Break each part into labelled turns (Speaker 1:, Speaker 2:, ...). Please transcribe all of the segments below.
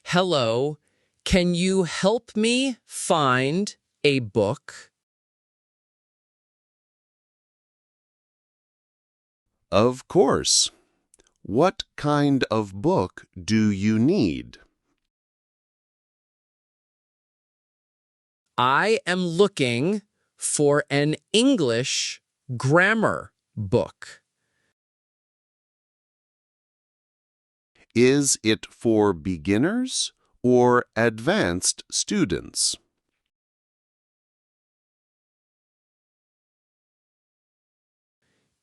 Speaker 1: Hello, can you help me find a book?
Speaker 2: Of course. What kind of book do you need?
Speaker 1: I am looking for an English grammar book.
Speaker 2: Is it for beginners or advanced students?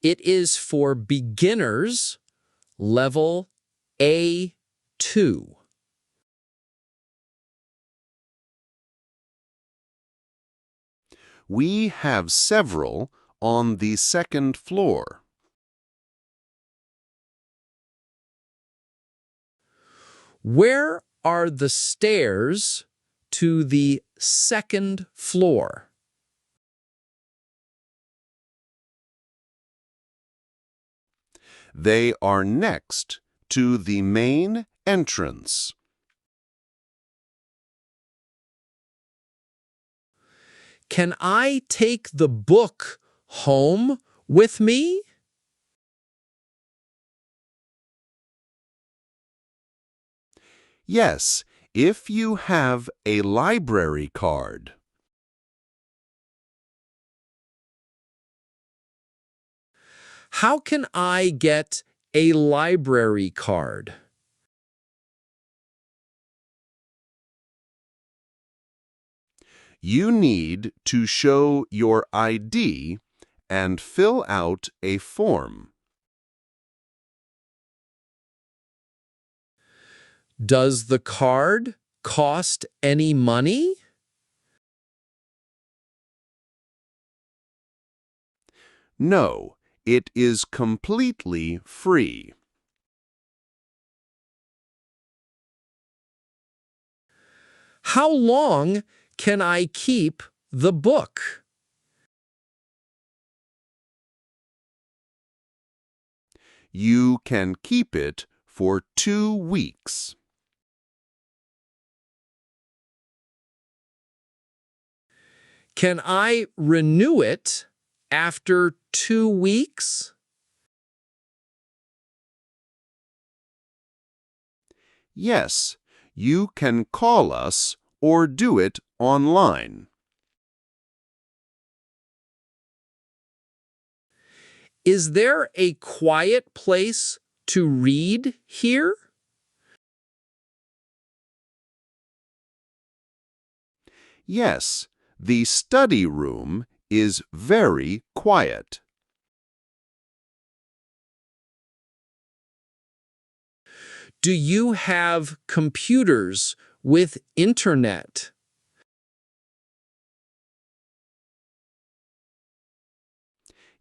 Speaker 1: It is for beginners, level A2.
Speaker 2: We have several on the second floor.
Speaker 1: Where are the stairs to the second floor?
Speaker 2: They are next to the main entrance.
Speaker 1: Can I take the book home with me?
Speaker 2: Yes, if you have a library card.
Speaker 1: How can I get a library card?
Speaker 2: You need to show your ID and fill out a form.
Speaker 1: Does the card cost any money?
Speaker 2: No, it is completely free.
Speaker 1: How long can I keep the book?
Speaker 2: You can keep it for 2 weeks.
Speaker 1: Can I renew it after 2 weeks?
Speaker 2: Yes, you can call us or do it online.
Speaker 1: Is there a quiet place to read here?
Speaker 2: Yes, the study room is very quiet.
Speaker 1: Do you have computers with internet?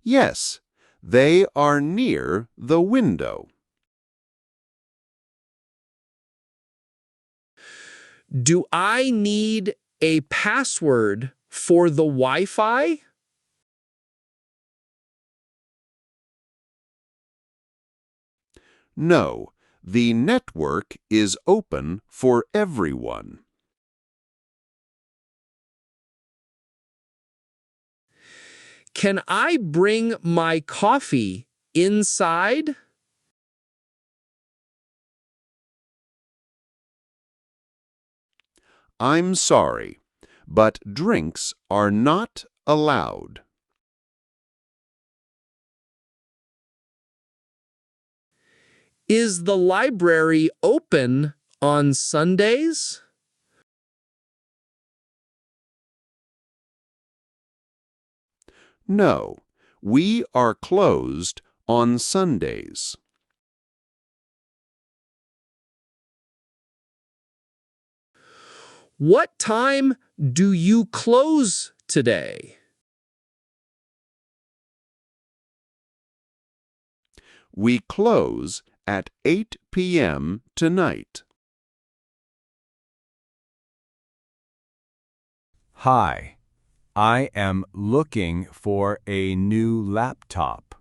Speaker 2: Yes, they are near the window.
Speaker 1: Do I need a password for the Wi-Fi?
Speaker 2: No, the network is open for everyone.
Speaker 1: Can I bring my coffee inside?
Speaker 2: I'm sorry, but drinks are not allowed.
Speaker 1: Is the library open on Sundays?
Speaker 2: No, we are closed on Sundays.
Speaker 1: What time do you close today?
Speaker 2: We close at 8 p.m. tonight.
Speaker 3: Hi, I am looking for a new laptop.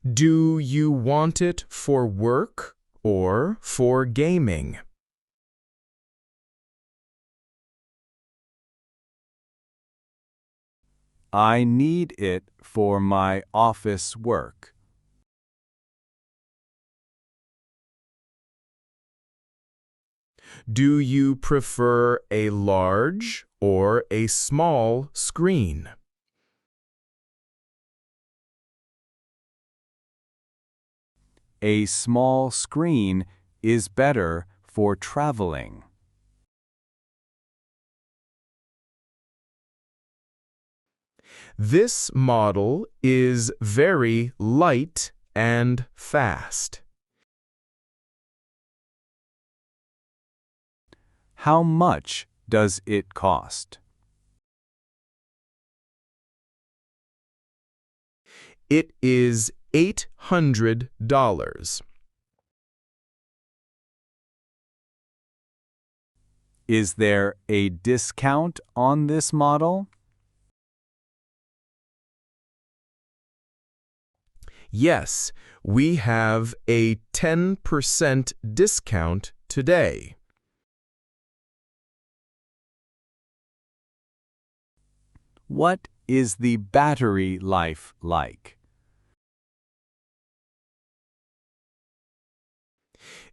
Speaker 4: Do you want it for work or for gaming?
Speaker 3: I need it for my office work.
Speaker 4: Do you prefer a large or a small screen?
Speaker 3: A small screen is better for traveling.
Speaker 4: This model is very light and fast.
Speaker 3: How much does it cost?
Speaker 4: It is $800.
Speaker 3: Is there a discount on this model?
Speaker 4: Yes, we have a 10% discount today.
Speaker 3: What is the battery life like?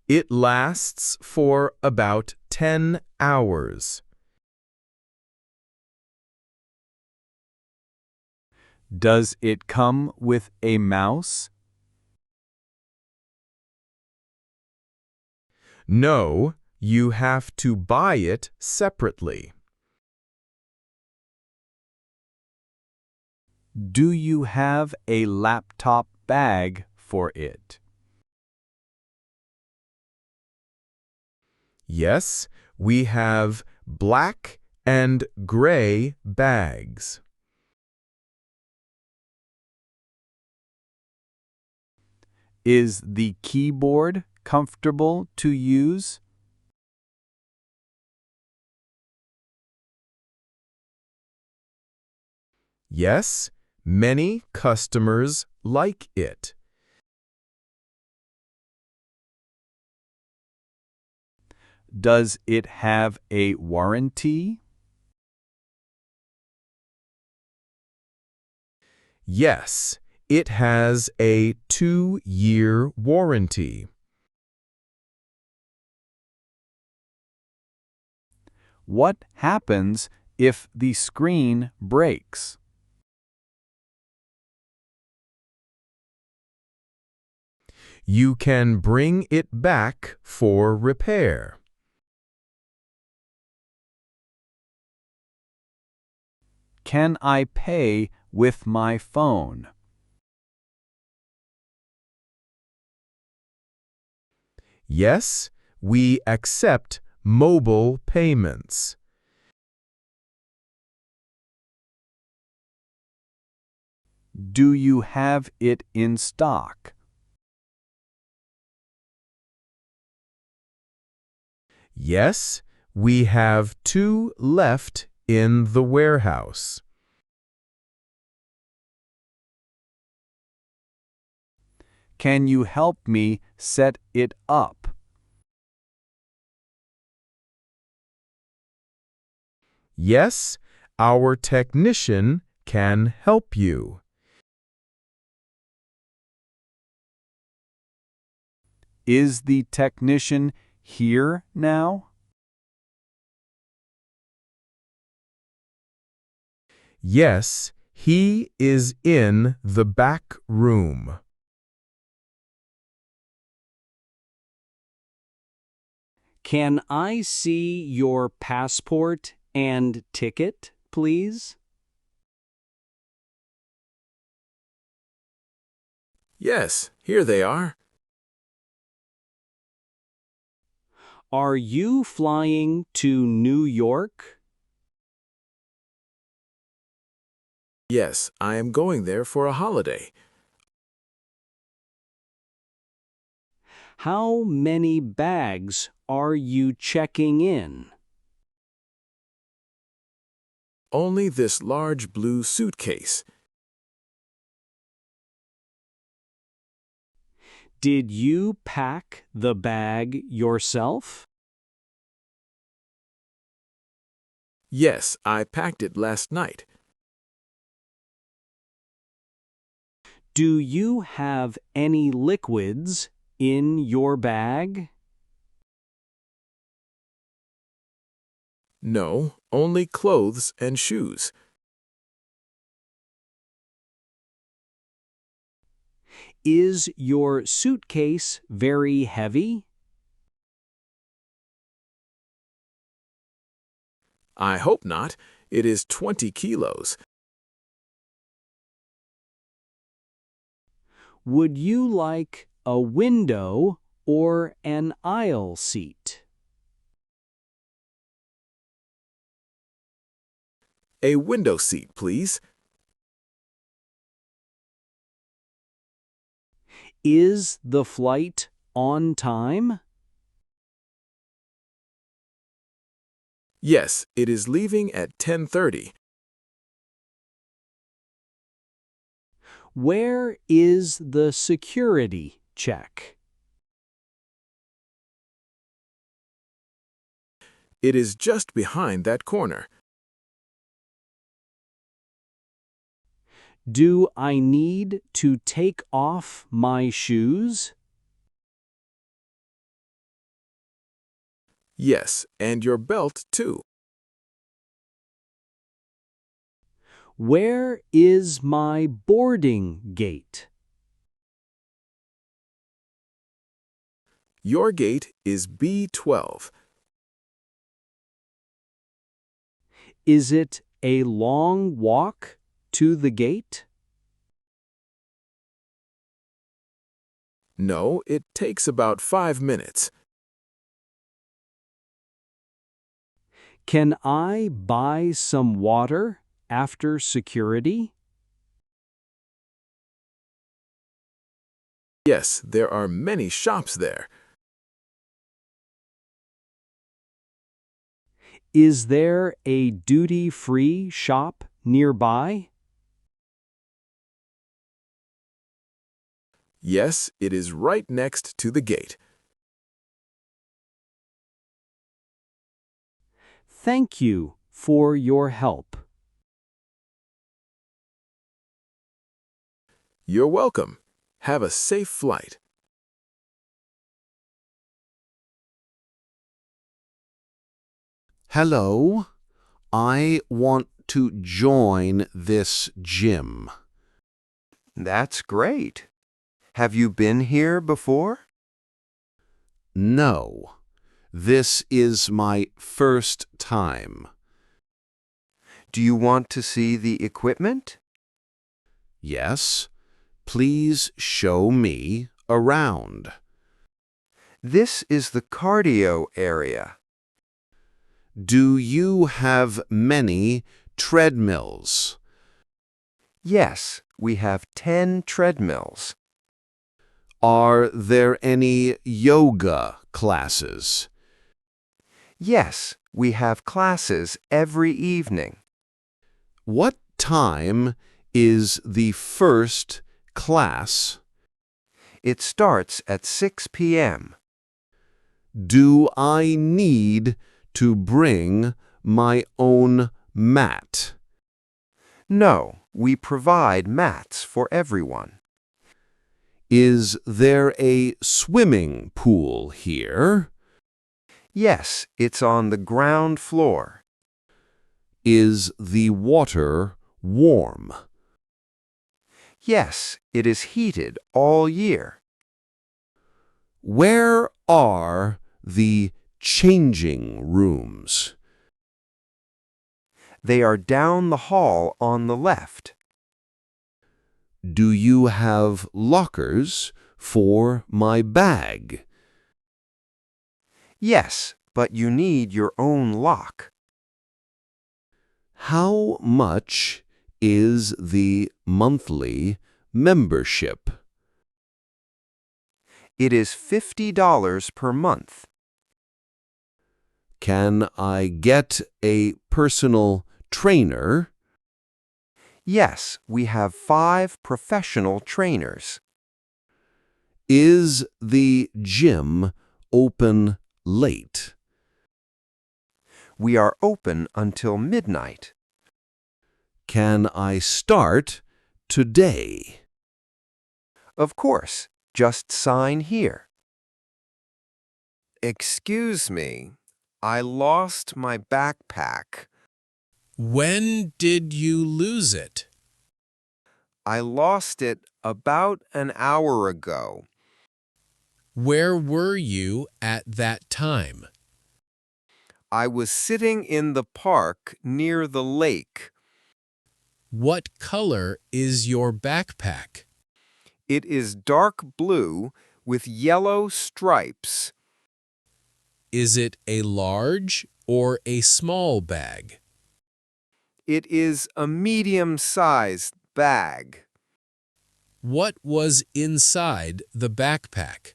Speaker 4: It lasts for about 10 hours.
Speaker 3: Does it come with a mouse?
Speaker 4: No, you have to buy it separately.
Speaker 3: Do you have a laptop bag for it?
Speaker 4: Yes, we have black and gray bags.
Speaker 3: Is the keyboard comfortable to use?
Speaker 4: Yes, many customers like it.
Speaker 3: Does it have a warranty?
Speaker 4: Yes, it has a 2-year warranty.
Speaker 3: What happens if the screen breaks?
Speaker 4: You can bring it back for repair.
Speaker 3: Can I pay with my phone?
Speaker 4: Yes, we accept mobile payments.
Speaker 3: Do you have it in stock?
Speaker 4: Yes, we have 2 left in the warehouse.
Speaker 3: Can you help me set it up?
Speaker 4: Yes, our technician can help you.
Speaker 3: Is the technician here now?
Speaker 4: Yes, he is in the back room.
Speaker 5: Can I see your passport and ticket, please?
Speaker 1: Yes, here they are.
Speaker 5: Are you flying to New York?
Speaker 1: Yes, I am going there for a holiday.
Speaker 5: How many bags are you checking in?
Speaker 1: Only this large blue suitcase.
Speaker 5: Did you pack the bag yourself?
Speaker 4: Yes, I packed it last night.
Speaker 5: Do you have any liquids in your bag?
Speaker 4: No, only clothes and shoes.
Speaker 5: Is your suitcase very heavy?
Speaker 4: I hope not. It is 20 kilos.
Speaker 5: Would you like a window or an aisle seat?
Speaker 4: A window seat, please.
Speaker 5: Is the flight on time?
Speaker 4: Yes, it is leaving at 10:30.
Speaker 5: Where is the security check?
Speaker 4: It is just behind that corner.
Speaker 5: Do I need to take off my shoes?
Speaker 4: Yes, and your belt, too.
Speaker 5: Where is my boarding gate?
Speaker 4: Your gate is B12.
Speaker 5: Is it a long walk to the gate?
Speaker 4: No, it takes about 5 minutes.
Speaker 5: Can I buy some water after security?
Speaker 4: Yes, there are many shops there.
Speaker 5: Is there a duty-free shop nearby?
Speaker 4: Yes, it is right next to the gate.
Speaker 5: Thank you for your help.
Speaker 4: You're welcome. Have a safe flight.
Speaker 2: Hello, I want to join this gym.
Speaker 6: That's great. Have you been here before?
Speaker 2: No, this is my first time.
Speaker 6: Do you want to see the equipment?
Speaker 2: Yes, please show me around.
Speaker 6: This is the cardio area.
Speaker 2: Do you have many treadmills?
Speaker 6: Yes, we have 10 treadmills.
Speaker 2: Are there any yoga classes?
Speaker 6: Yes, we have classes every evening.
Speaker 2: What time is the first class?
Speaker 6: It starts at 6 p.m.
Speaker 2: Do I need to bring my own mat?
Speaker 6: No, we provide mats for everyone.
Speaker 2: Is there a swimming pool here?
Speaker 6: Yes, it's on the ground floor.
Speaker 2: Is the water warm?
Speaker 6: Yes, it is heated all year.
Speaker 2: Where are the changing rooms?
Speaker 6: They are down the hall on the left.
Speaker 2: Do you have lockers for my bag?
Speaker 6: Yes, but you need your own lock.
Speaker 2: How much is the monthly membership?
Speaker 6: It is $50 per month.
Speaker 2: Can I get a personal trainer?
Speaker 6: Yes, we have 5 professional trainers.
Speaker 2: Is the gym open late?
Speaker 6: We are open until midnight.
Speaker 2: Can I start today?
Speaker 6: Of course, just sign here. Excuse me, I lost my backpack.
Speaker 1: When did you lose it?
Speaker 6: I lost it about an hour ago.
Speaker 1: Where were you at that time?
Speaker 6: I was sitting in the park near the lake.
Speaker 1: What color is your backpack?
Speaker 6: It is dark blue with yellow stripes.
Speaker 1: Is it a large or a small bag?
Speaker 6: It is a medium-sized bag.
Speaker 1: What was inside the backpack?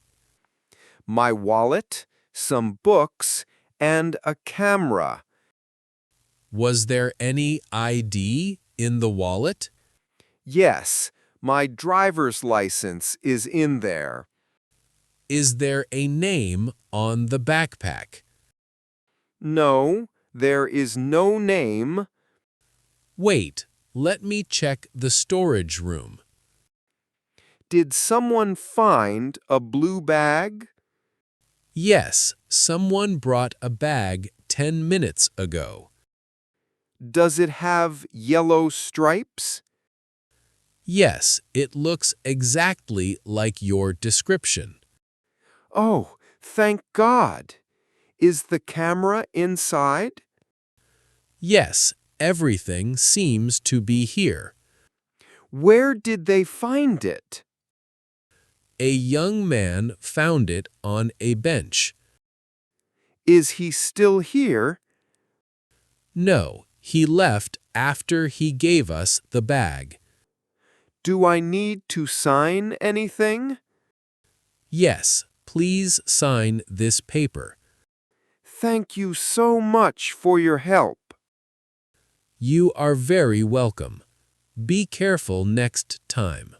Speaker 6: My wallet, some books, and a camera.
Speaker 1: Was there any ID in the wallet?
Speaker 6: Yes, my driver's license is in there.
Speaker 1: Is there a name on the backpack?
Speaker 6: No, there is no name.
Speaker 1: Wait, let me check the storage room.
Speaker 6: Did someone find a blue bag?
Speaker 1: Yes, someone brought a bag 10 minutes ago.
Speaker 6: Does it have yellow stripes?
Speaker 1: Yes, it looks exactly like your description.
Speaker 6: Oh, thank God. Is the camera inside?
Speaker 1: Yes, everything seems to be here.
Speaker 6: Where did they find it?
Speaker 1: A young man found it on a bench.
Speaker 6: Is he still here?
Speaker 1: No, he left after he gave us the bag.
Speaker 6: Do I need to sign anything?
Speaker 1: Yes, please sign this paper.
Speaker 6: Thank you so much for your help.
Speaker 1: You are very welcome. Be careful next time.